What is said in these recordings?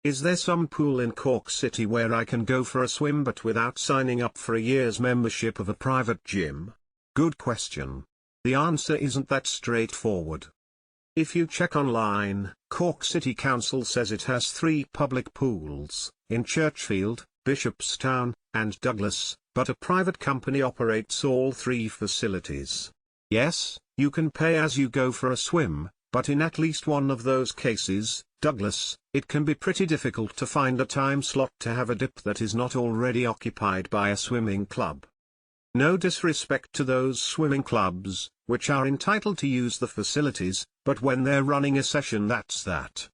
Is there some pool in Cork City where I can go for a swim but without signing up for a year's membership of a private gym? Good question. The answer isn't that straightforward. If you check online, Cork City Council says it has 3 public pools, in Churchfield, Bishopstown, and Douglas, but a private company operates all 3 facilities. Yes, you can pay as you go for a swim, but in at least one of those cases, Douglas, it can be pretty difficult to find a time slot to have a dip that is not already occupied by a swimming club. No disrespect to those swimming clubs, which are entitled to use the facilities, but when they're running a session, that's that.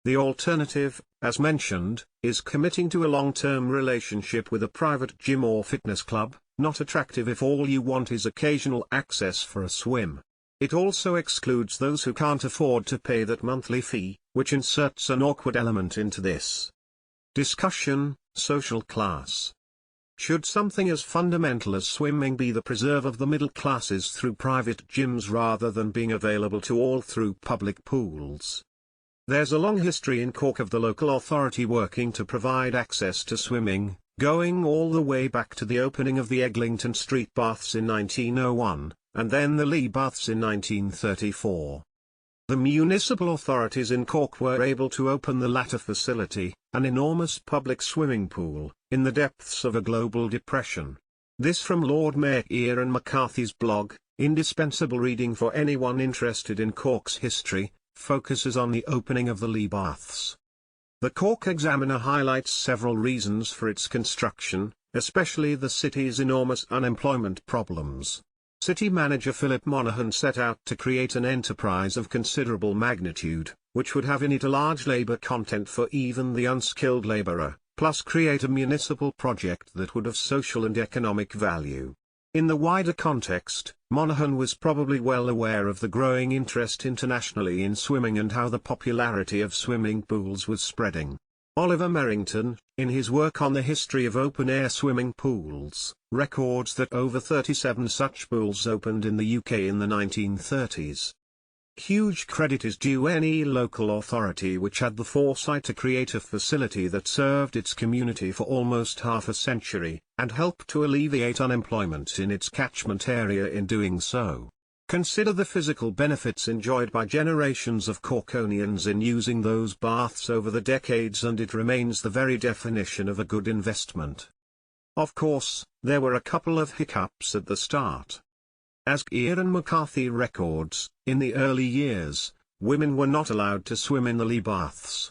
The alternative, as mentioned, is committing to a long-term relationship with a private gym or fitness club, not attractive if all you want is occasional access for a swim. It also excludes those who can't afford to pay that monthly fee, which inserts an awkward element into this discussion: social class. Should something as fundamental as swimming be the preserve of the middle classes through private gyms rather than being available to all through public pools? There's a long history in Cork of the local authority working to provide access to swimming, going all the way back to the opening of the Eglinton Street Baths in 1901, and then the Lee Baths in 1934. The municipal authorities in Cork were able to open the latter facility, an enormous public swimming pool, in the depths of a global depression. This from Lord Mayor Ian McCarthy's blog, indispensable reading for anyone interested in Cork's history, focuses on the opening of the Lee Baths. The Cork Examiner highlights several reasons for its construction, especially the city's enormous unemployment problems. City manager Philip Moynihan set out to create an enterprise of considerable magnitude, which would have in it a large labour content for even the unskilled labourer, plus create a municipal project that would have social and economic value. In the wider context, Moynihan was probably well aware of the growing interest internationally in swimming and how the popularity of swimming pools was spreading. Oliver Merrington, in his work on the history of open-air swimming pools, records that over 37 such pools opened in the UK in the 1930s. Huge credit is due any local authority which had the foresight to create a facility that served its community for almost half a century, and helped to alleviate unemployment in its catchment area in doing so. Consider the physical benefits enjoyed by generations of Corkonians in using those baths over the decades, and it remains the very definition of a good investment. Of course, there were a couple of hiccups at the start. As Ian McCarthy records, in the early years, women were not allowed to swim in the Lee Baths.